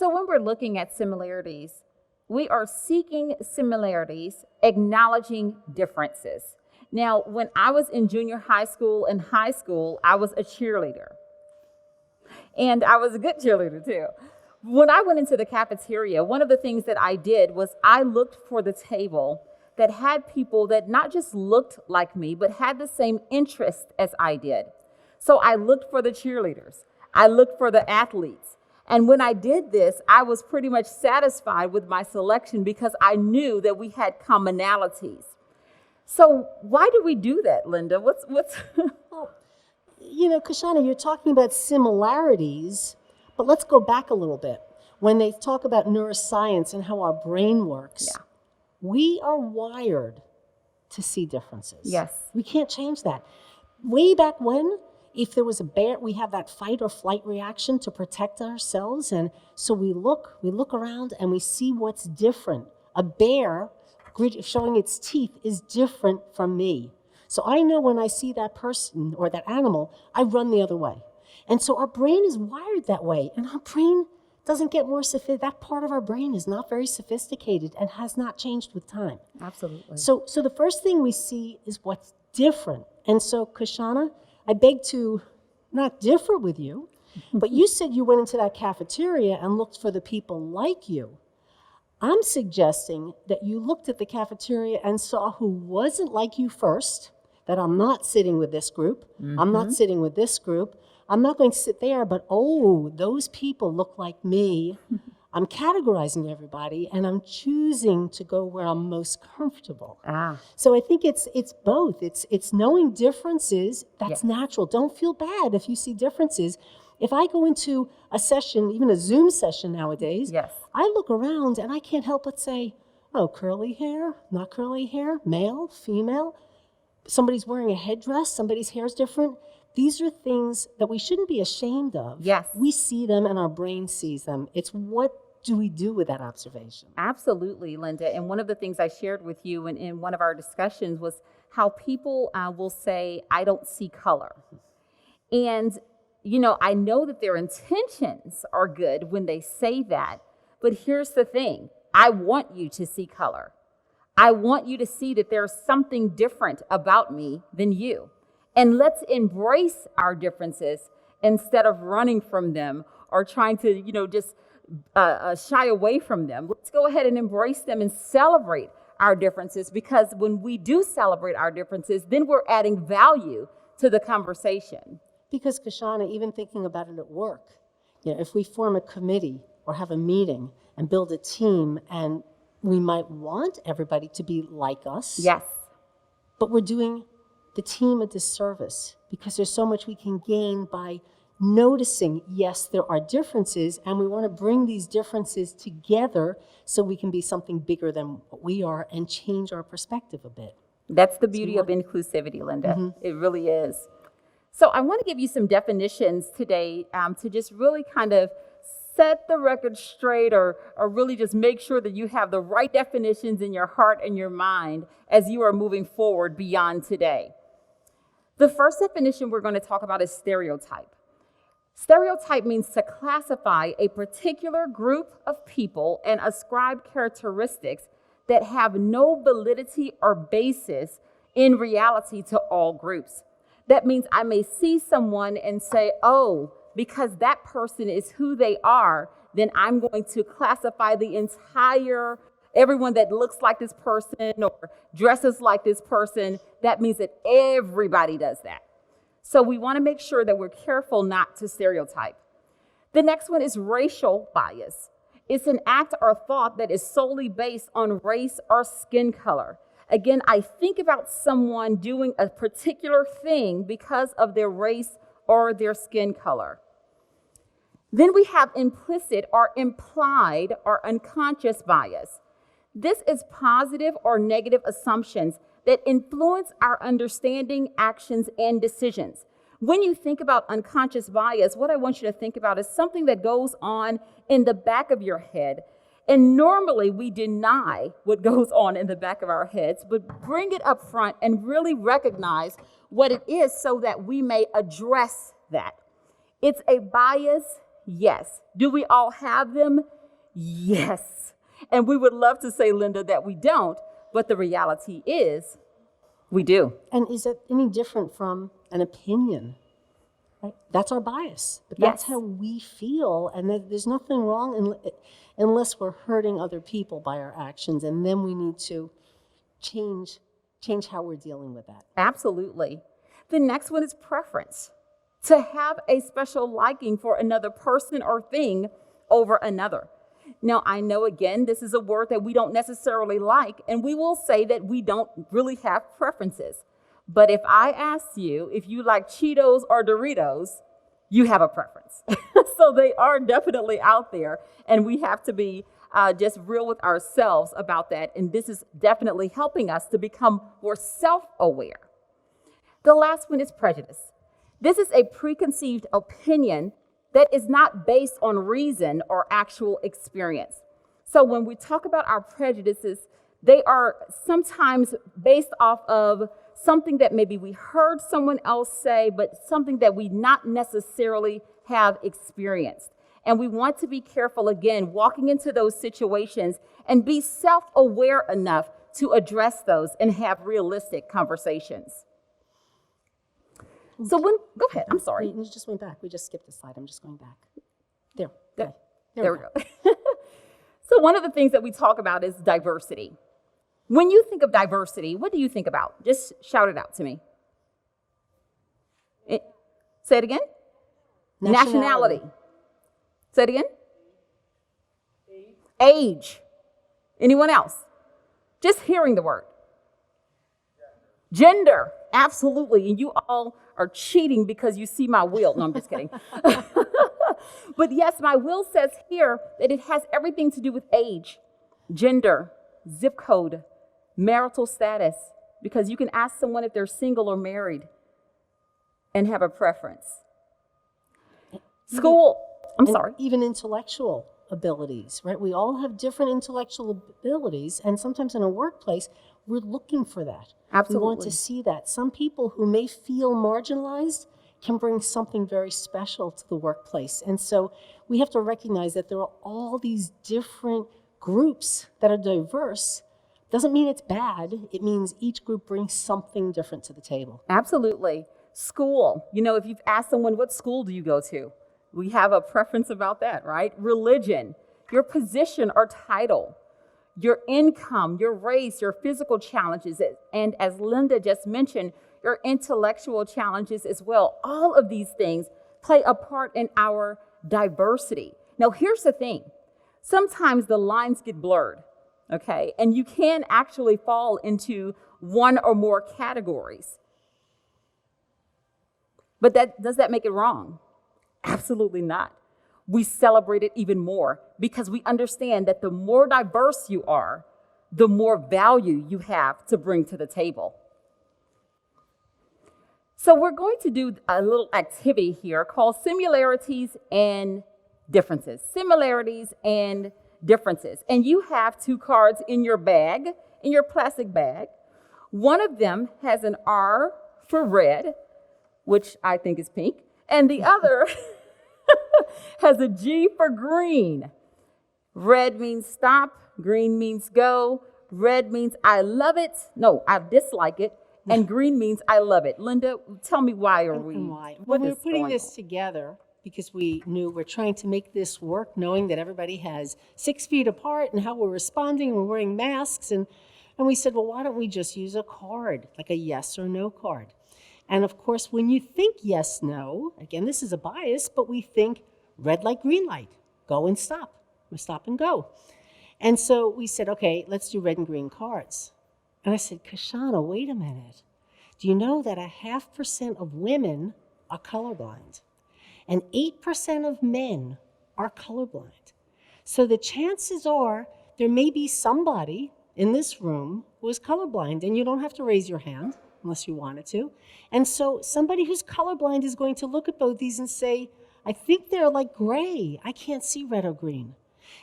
So when we're looking at similarities, we are seeking similarities, acknowledging differences. Now, when I was in junior high school and high school, I was a cheerleader. And I was a good cheerleader too. When I went into the cafeteria, one of the things that I did was I looked for the table that had people that not just looked like me, but had the same interest as I did. So I looked for the cheerleaders. I looked for the athletes. And when I did this, I was pretty much satisfied with my selection because I knew that we had commonalities. So why do we do that, Lynda? What's Well, Kashonna, you're talking about similarities, but let's go back a little bit. When they talk about neuroscience and how our brain works, we are wired to see differences. Yes. We can't change that. Way back when, if there was a bear, we have that fight or flight reaction to protect ourselves. And so we look around and we see what's different. A bear showing its teeth is different from me. So I know when I see that person or that animal, I run the other way. And so our brain is wired that way. And our brain doesn't get more sophisticated. That part of our brain is not very sophisticated and has not changed with time. Absolutely. So the first thing we see is what's different. And so, Kashonna, I beg to not differ with you, but you said you went into that cafeteria and looked for the people like you. I'm suggesting that you looked at the cafeteria and saw who wasn't like you first, that I'm not sitting with this group, I'm not sitting with this group, I'm not going to sit there, but those people look like me. I'm categorizing everybody, and I'm choosing to go where I'm most comfortable. So I think it's both. It's knowing differences. That's natural. Don't feel bad if you see differences. If I go into a session, even a Zoom session nowadays, I look around and I can't help but say, oh, curly hair, not curly hair, male, female. Somebody's wearing a headdress, somebody's hair's different. These are things that we shouldn't be ashamed of. Yes. We see them and our brain sees them. It's what do we do with that observation? Absolutely, Lynda. And one of the things I shared with you in one of our discussions was how people will say, I don't see color. And, I know that their intentions are good when they say that. But here's the thing. I want you to see color. I want you to see that there's something different about me than you. And let's embrace our differences instead of running from them or trying to, just shy away from them. Let's go ahead and embrace them and celebrate our differences, because when we do celebrate our differences, then we're adding value to the conversation. Because, Kashonna, even thinking about it at work, if we form a committee or have a meeting and build a team, and we might want everybody to be like us. Yes. But we're doing the team a disservice, because there's so much we can gain by noticing, yes, there are differences, and we want to bring these differences together so we can be something bigger than what we are and change our perspective a bit. That's the beauty of inclusivity, Lynda. It really is. So I want to give you some definitions today to just really kind of set the record straight, or really just make sure that you have the right definitions in your heart and your mind as you are moving forward beyond today. The first definition we're going to talk about is stereotype. Stereotype means to classify a particular group of people and ascribe characteristics that have no validity or basis in reality to all groups. That means I may see someone and say, oh, because that person is who they are, then I'm going to classify everyone that looks like this person or dresses like this person. That means that everybody does that. So we want to make sure that we're careful not to stereotype. The next one is racial bias. It's an act or thought that is solely based on race or skin color. Again, I think about someone doing a particular thing because of their race or their skin color. Then we have implicit or implied or unconscious bias. This is positive or negative assumptions that influence our understanding, actions, and decisions. When you think about unconscious bias, what I want you to think about is something that goes on in the back of your head. And normally we deny what goes on in the back of our heads, but bring it up front and really recognize what it is so that we may address that. It's a bias Yes. Do we all have them? Yes. And we would love to say, Lynda, that we don't, but the reality is we do. And is it any different from an opinion? Right? That's our bias, but that's Yes. how we feel, and there's nothing wrong unless we're hurting other people by our actions, and then we need to change how we're dealing with that. Absolutely. The next one is preference. To have a special liking for another person or thing over another. Now, I know, again, this is a word that we don't necessarily like, and we will say that we don't really have preferences. But if I ask you if you like Cheetos or Doritos, you have a preference. So they are definitely out there, and we have to be just real with ourselves about that. And this is definitely helping us to become more self-aware. The last one is prejudice. This is a preconceived opinion that is not based on reason or actual experience. So when we talk about our prejudices, they are sometimes based off of something that maybe we heard someone else say, but something that we not necessarily have experienced. And we want to be careful, again, walking into those situations and be self-aware enough to address those and have realistic conversations. So go ahead, I'm sorry. You just went back. We just skipped a slide. I'm just going back. There. There, Okay. there we go. So one of the things that we talk about is diversity. When you think of diversity, what do you think about? Just shout it out to me. Say it again. Nationality. Say it again. Age. Anyone else? Just hearing the word. Gender. Absolutely. And you all are cheating because you see my wheel. No, I'm just kidding. But yes, my wheel says here that it has everything to do with age, gender, zip code, marital status, because you can ask someone if they're single or married and have a preference. School. I'm sorry. Even intellectual abilities, right? We all have different intellectual abilities, and sometimes in a workplace, we're looking for that. Absolutely. We want to see that. Some people who may feel marginalized can bring something very special to the workplace. And so we have to recognize that there are all these different groups that are diverse. Doesn't mean it's bad. It means each group brings something different to the table. Absolutely. School. You know, if you've asked someone, what school do you go to? We have a preference about that, right? Religion, your position or title, your income, your race, your physical challenges, and as Lynda just mentioned, your intellectual challenges as well. All of these things play a part in our diversity. Now, here's the thing. Sometimes the lines get blurred, okay? And you can actually fall into one or more categories. But does that make it wrong? Absolutely not. We celebrate it even more because we understand that the more diverse you are, the more value you have to bring to the table. So we're going to do a little activity here called similarities and differences. Similarities and differences. And you have 2 cards in your bag, in your plastic bag. One of them has an R for red, which I think is pink, and the other has a G for green. Red means stop, green means go, red means I love it, no, I dislike it, and green means I love it. Lynda, tell me why are we? And why? When we were putting this together, because we knew we're trying to make this work, knowing that everybody has 6 feet apart and how we're responding, we're wearing masks, and we said, well, why don't we just use a card, like a yes or no card? And of course, when you think yes, no, again, this is a bias, but we think red light, green light, go and stop, or stop and go. And so we said, okay, let's do red and green cards. And I said, Kashonna, wait a minute. Do you know that 0.5% of women are colorblind? And 8% of men are colorblind. So the chances are there may be somebody in this room who is colorblind, and you don't have to raise your hand unless you wanted to. And so somebody who's colorblind is going to look at both these and say, I think they're like gray. I can't see red or green.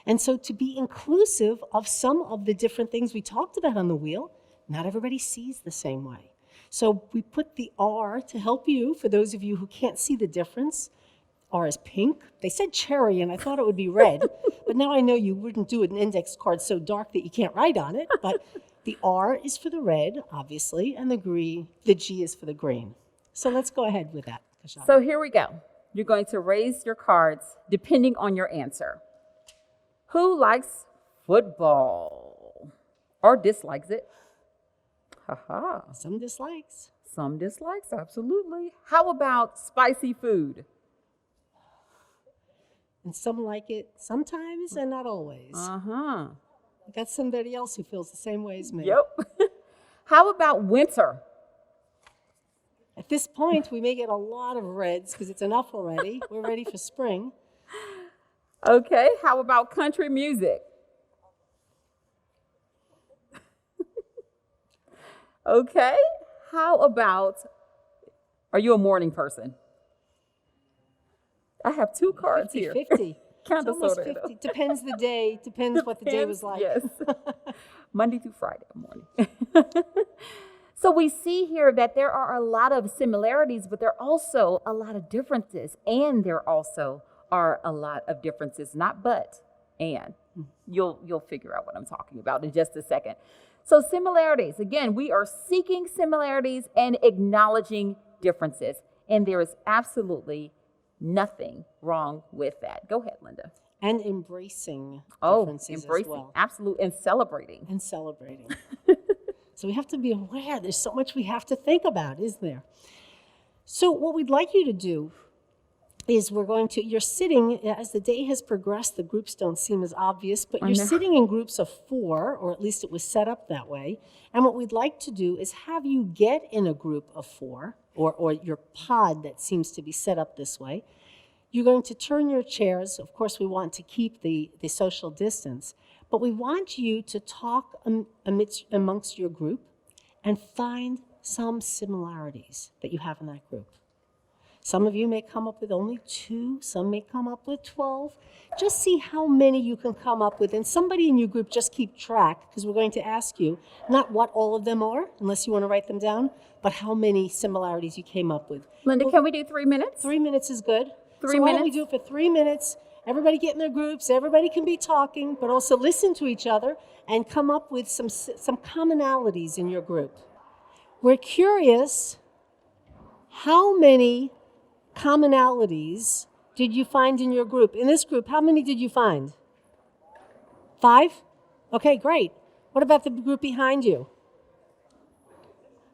And so to be inclusive of some of the different things we talked about on the wheel, not everybody sees the same way. So we put the R to help you, for those of you who can't see the difference. R is pink. They said cherry, and I thought it would be red. But now I know you wouldn't do an index card so dark that you can't write on it. But the R is for the red, obviously, and the G is for the green. So let's go ahead with that, Kashonna. So here we go. You're going to raise your cards depending on your answer. Who likes football or dislikes it? Haha. Some dislikes. Some dislikes, absolutely. How about spicy food? And some like it sometimes and not always. Uh-huh. I got somebody else who feels the same way as me. Yep. How about winter? At this point, we may get a lot of reds because it's enough already. We're ready for spring. Okay, how about country music? Okay, how about, are you a morning person? I have two cards 50, here. 50. Kind It's of almost sort of. 50. Depends the day. Depends what the day was like. Yes. Monday through Friday morning. So we see here that there are a lot of similarities, but there are also a lot of differences. And there also are a lot of differences, not but, and. You'll figure out what I'm talking about in just a second. So similarities, again, we are seeking similarities and acknowledging differences. And there is absolutely nothing wrong with that. Go ahead, Lynda. And embracing Oh, differences embracing, as well. absolutely, and celebrating. And celebrating. So we have to be aware. There's so much we have to think about, isn't there? So what we'd like you to do is you're sitting, as the day has progressed, the groups don't seem as obvious, but you're sitting in groups of 4, or at least it was set up that way. And what we'd like to do is have you get in a group of 4, or your pod that seems to be set up this way. You're going to turn your chairs. Of course, we want to keep the social distance, but we want you to talk amongst your group and find some similarities that you have in that group. Some of you may come up with only 2, some may come up with 12. Just see how many you can come up with, and somebody in your group just keep track, because we're going to ask you not what all of them are, unless you want to write them down, but how many similarities you came up with. Lynda, can we do 3 minutes? 3 minutes is good. 3 so why don't we minutes? do it for 3 minutes? Everybody get in their groups, everybody can be talking, but also listen to each other and come up with some commonalities in your group. We're curious, how many commonalities did you find in your group? In this group, how many did you find? 5? Okay, great. What about the group behind you?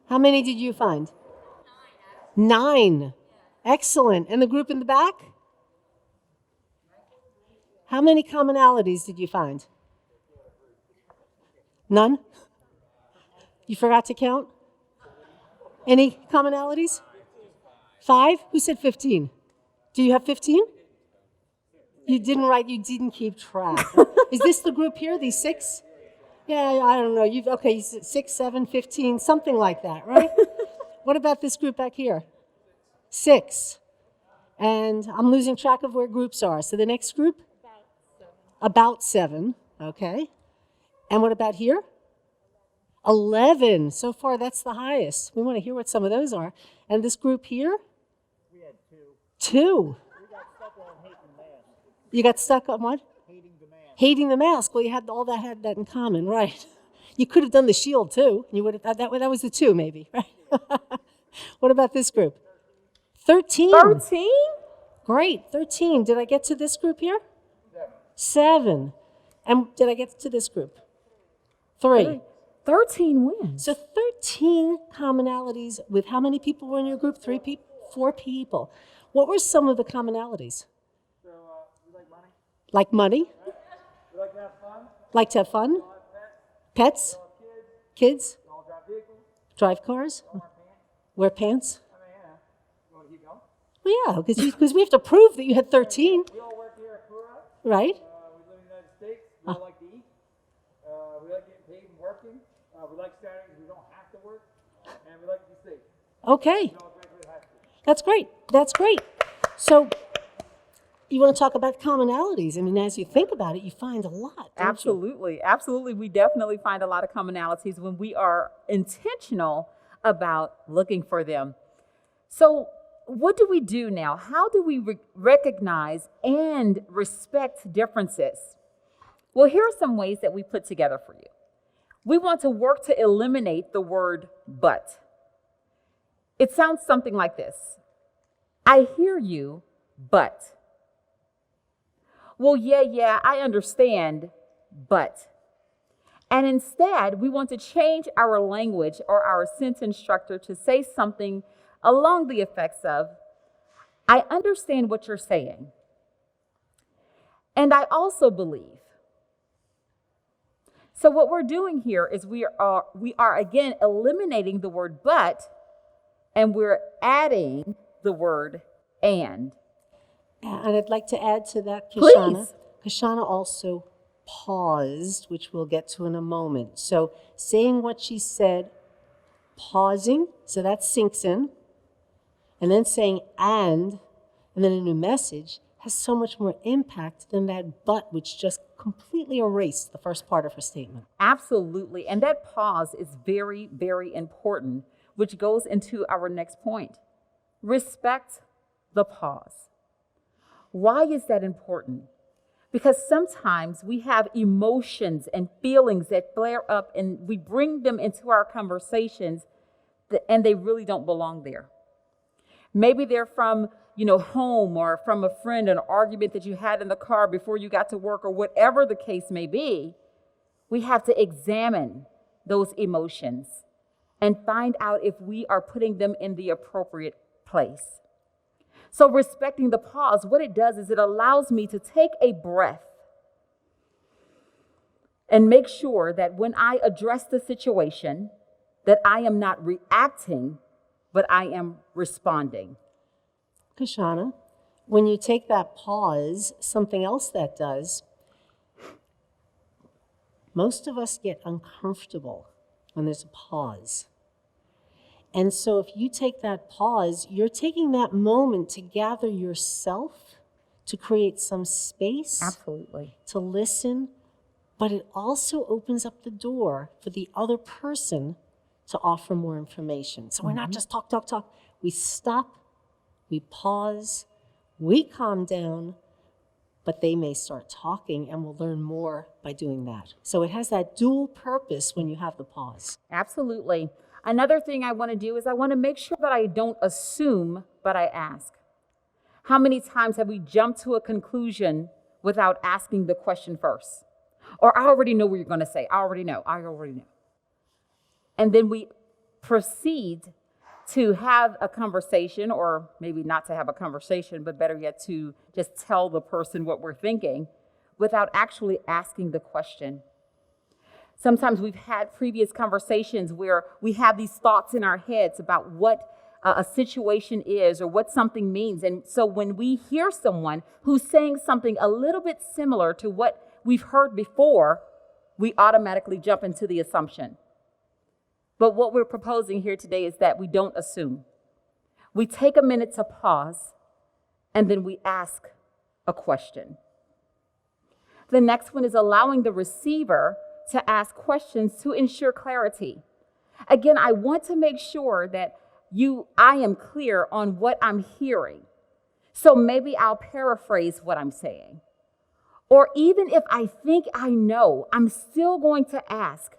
How many did you find? 9. Excellent. And the group in the back? How many commonalities did you find? None? You forgot to count? Any commonalities? 5? Who said 15? Do you have 15? You didn't write, you didn't keep track. Is this the group here, these 6? Yeah, I don't know. Okay, 6, 7, 15, something like that, right? What about this group back here? 6. And I'm losing track of where groups are. So the next group? About 7. Okay. And what about here? 11. So far, that's the highest. We want to hear what some of those are. And this group here? We had 2. 2. We got stuck on hating the mask. You got stuck on what? Hating the mask. Hating the mask. Well, you had had that in common, right? You could have done the shield too. You would have that was the 2 maybe, right? What about this group? 13. 13? Great. 13. Did I get to this group here? 7. And did I get to this group? 3. 13 wins. So 13 commonalities with how many people were in your group? 3 people? 4 people. What were some of the commonalities? So, we like money. Like money? We like to have fun. Like to have fun? We all have pets. Pets? We all have kids. Kids? We all drive vehicles. Drive cars? We all wear pants. Wear pants? I mean, you want to keep going? Well, yeah, because we have to prove that you had 13, We all work here at Clorox. right? We live in the United States. We all like to eat. We like getting paid and working. We like Saturdays. We don't have to work. And we like to be safe. Okay, We all graduated high school. that's great. That's great. So you want to talk about commonalities. I mean, as you think about it, you find a lot. Don't you? Absolutely. Absolutely. We definitely find a lot of commonalities when we are intentional about looking for them. So what do we do now? How do we recognize and respect differences? Well, here are some ways that we put together for you. We want to work to eliminate the word but. It sounds something like this. I hear you, but. Well, yeah, I understand, but. And instead, we want to change our language or our sentence structure to say something along the effects of, I understand what you're saying. And I also believe. So what we're doing here is we are again eliminating the word but, and we're adding the word and. And I'd like to add to that, Kashonna. Please. Kashonna also paused, which we'll get to in a moment. So saying what she said, pausing, so that sinks in, and then saying and then a new message has so much more impact than that but, which just completely erased the first part of her statement. Absolutely. And that pause is very, very important, which goes into our next point. Respect the pause. Why is that important? Because sometimes we have emotions and feelings that flare up and we bring them into our conversations and they really don't belong there. Maybe they're from, home or from a friend, an argument that you had in the car before you got to work or whatever the case may be. We have to examine those emotions and find out if we are putting them in the appropriate place. So respecting the pause, what it does is it allows me to take a breath and make sure that when I address the situation, that I am not reacting, but I am responding. Kashonna, when you take that pause, something else that does, most of us get uncomfortable when there's a pause. And so if you take that pause, you're taking that moment to gather yourself, to create some space. Absolutely. To listen, but it also opens up the door for the other person to offer more information. So we're not just talk. We stop, we pause, we calm down, but they may start talking and we'll learn more by doing that. So it has that dual purpose when you have the pause. Absolutely. Another thing I want to do is I want to make sure that I don't assume, but I ask. How many times have we jumped to a conclusion without asking the question first? Or I already know what you're going to say. I already know. And then we proceed to have a conversation, or maybe not to have a conversation, but better yet to just tell the person what we're thinking without actually asking the question. Sometimes we've had previous conversations where we have these thoughts in our heads about what a situation is or what something means. And so when we hear someone who's saying something a little bit similar to what we've heard before, we automatically jump into the assumption. But what we're proposing here today is that we don't assume. We take a minute to pause, and then we ask a question. The next one is allowing the receiver to ask questions to ensure clarity. Again, I want to make sure that I am clear on what I'm hearing. So maybe I'll paraphrase what I'm saying. Or even if I think I know, I'm still going to ask.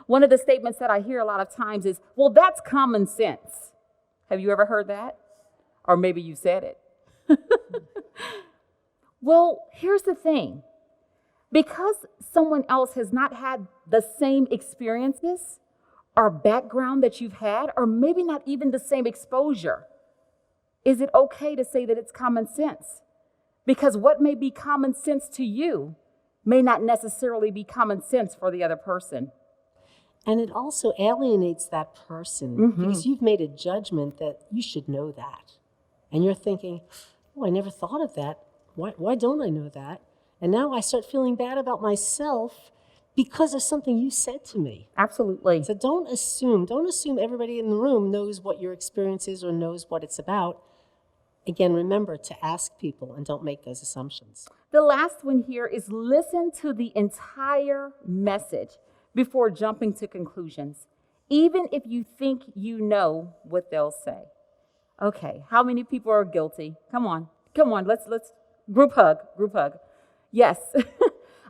One of the statements that I hear a lot of times is, well, that's common sense. Have you ever heard that? Or maybe you said it. Well, here's the thing. Because someone else has not had the same experiences or background that you've had, or maybe not even the same exposure, is it okay to say that it's common sense? Because what may be common sense to you may not necessarily be common sense for the other person. And it also alienates that person because you've made a judgment that you should know that. And you're thinking, oh, I never thought of that. Why don't I know that? And now I start feeling bad about myself because of something you said to me. Absolutely. So don't assume everybody in the room knows what your experience is or knows what it's about. Again, remember to ask people and don't make those assumptions. The last one here is listen to the entire message before jumping to conclusions, even if you think you know what they'll say. Okay, how many people are guilty? Come on, let's group hug. Yes,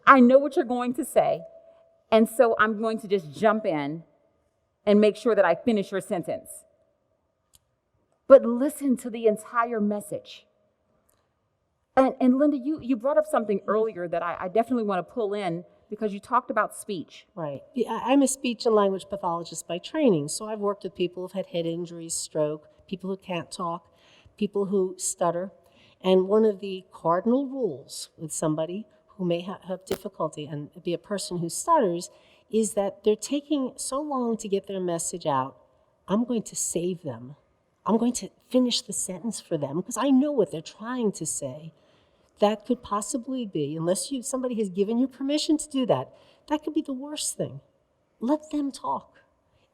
I know what you're going to say, and so I'm going to just jump in and make sure that I finish your sentence. But listen to the entire message. And Lynda, you brought up something earlier that I definitely want to pull in because you talked about speech. Right. Yeah, I'm a speech and language pathologist by training, so I've worked with people who've had head injuries, stroke, people who can't talk, people who stutter. And one of the cardinal rules with somebody who may have difficulty and be a person who stutters is that they're taking so long to get their message out. I'm going to save them. I'm going to finish the sentence for them because I know what they're trying to say. That could possibly be, unless somebody has given you permission to do that, that could be the worst thing. Let them talk.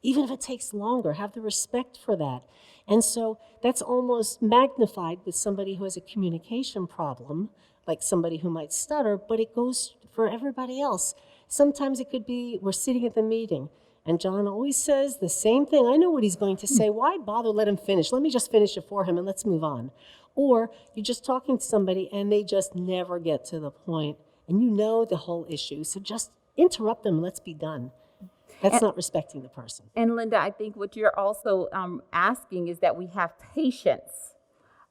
Even if it takes longer, have the respect for that. And so that's almost magnified with somebody who has a communication problem, like somebody who might stutter, but it goes for everybody else. Sometimes it could be, we're sitting at the meeting, and John always says the same thing. I know what he's going to say. Why bother? Let him finish. Let me just finish it for him and let's move on. Or you're just talking to somebody and they just never get to the point, and you know the whole issue. So just interrupt them and let's be done. That's not respecting the person. And Lynda, I think what you're also asking is that we have patience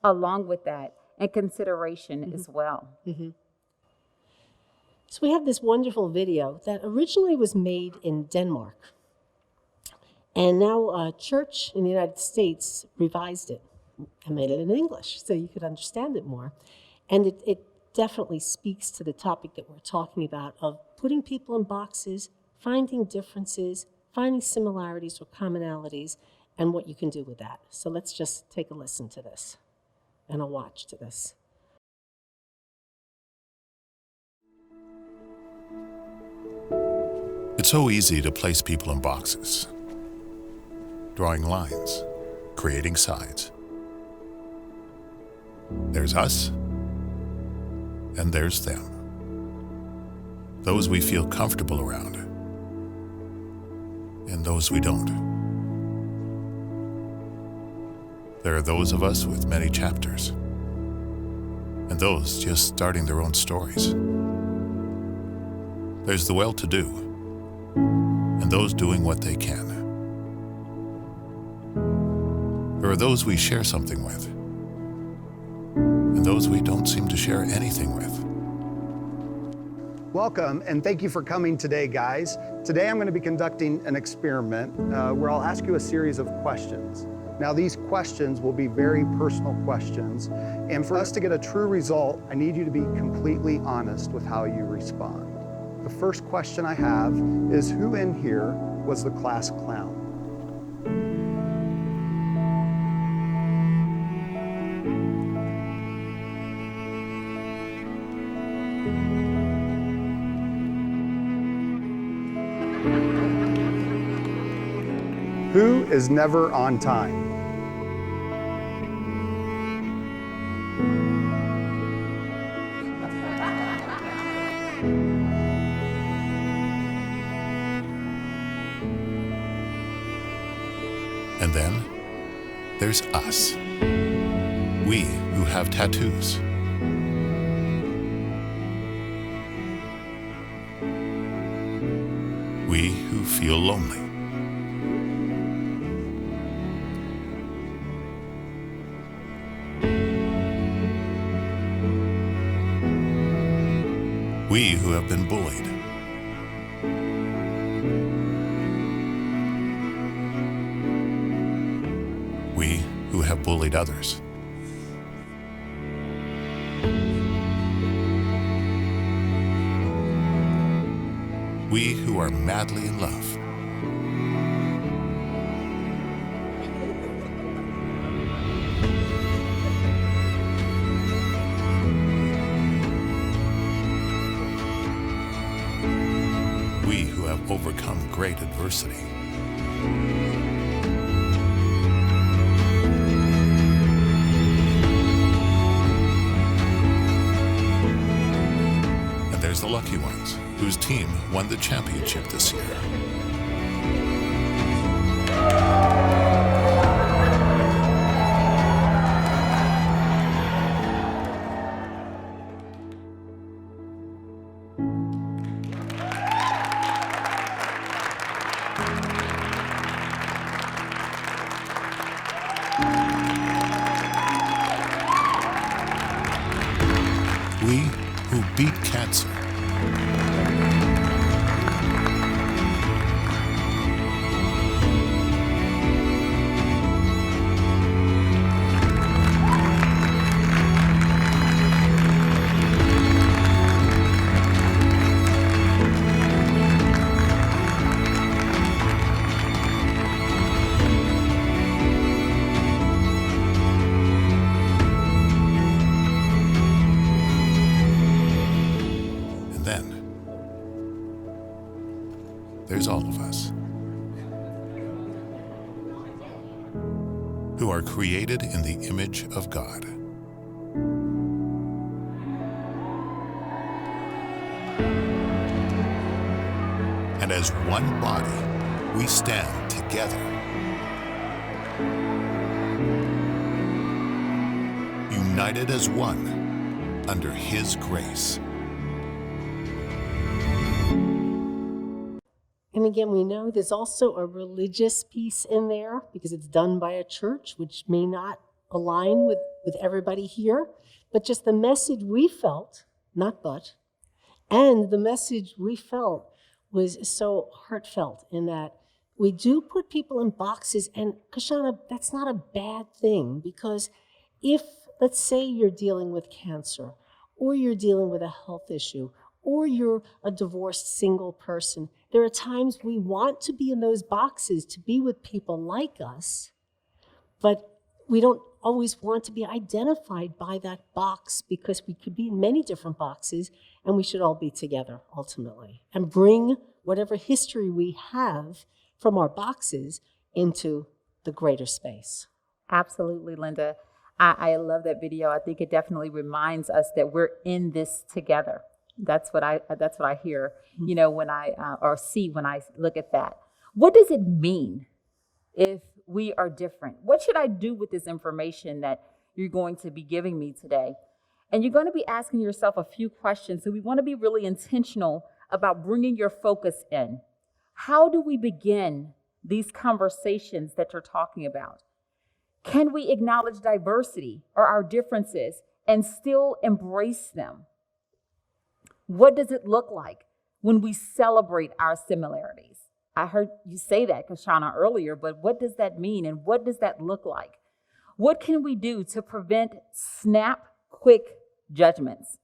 along with that and consideration as well. Mm-hmm. So we have this wonderful video that originally was made in Denmark. And now a church in the United States revised it and made it in English so you could understand it more. And it definitely speaks to the topic that we're talking about of putting people in boxes, finding differences, finding similarities or commonalities, and what you can do with that. So let's just take a listen to this and a watch to this. It's so easy to place people in boxes, drawing lines, creating sides. There's us, and there's them. Those we feel comfortable around, and those we don't. There are those of us with many chapters, and those just starting their own stories. There's the well-to-do, and those doing what they can. There are those we share something with, and those we don't seem to share anything with. Welcome, and thank you for coming today, guys. Today I'm going to be conducting an experiment where I'll ask you a series of questions. Now, these questions will be very personal questions, and for us to get a true result, I need you to be completely honest with how you respond. The first question I have is, who in here was the class clown? Who is never on time? And then there's us, we who have tattoos. We who feel lonely. We who have been bullied. We who have bullied others. We who are madly in love. We who have overcome great adversity. And there's the lucky ones, whose team won the championship this year. And then there's all of us who are created in the image of God. And as one body, we stand together, united as one under His grace. And again, we know there's also a religious piece in there because it's done by a church, which may not align with everybody here, but just the message we felt, and the message we felt was so heartfelt in that we do put people in boxes. And Kashonna, that's not a bad thing, because if, let's say you're dealing with cancer, or you're dealing with a health issue, or you're a divorced single person, there are times we want to be in those boxes to be with people like us, but we don't always want to be identified by that box because we could be in many different boxes, and we should all be together ultimately and bring whatever history we have from our boxes into the greater space. Absolutely, Lynda. I love that video. I think it definitely reminds us that we're in this together. That's what I hear, you know, when I or see when I look at that. What does it mean if we are different? What should I do with this information that you're going to be giving me today? And you're going to be asking yourself a few questions. So we want to be really intentional about bringing your focus in. How do we begin these conversations that you're talking about? Can we acknowledge diversity or our differences and still embrace them? What does it look like when we celebrate our similarities? I heard you say that, Kashonna, earlier, but what does that mean and what does that look like? What can we do to prevent snap, quick judgments?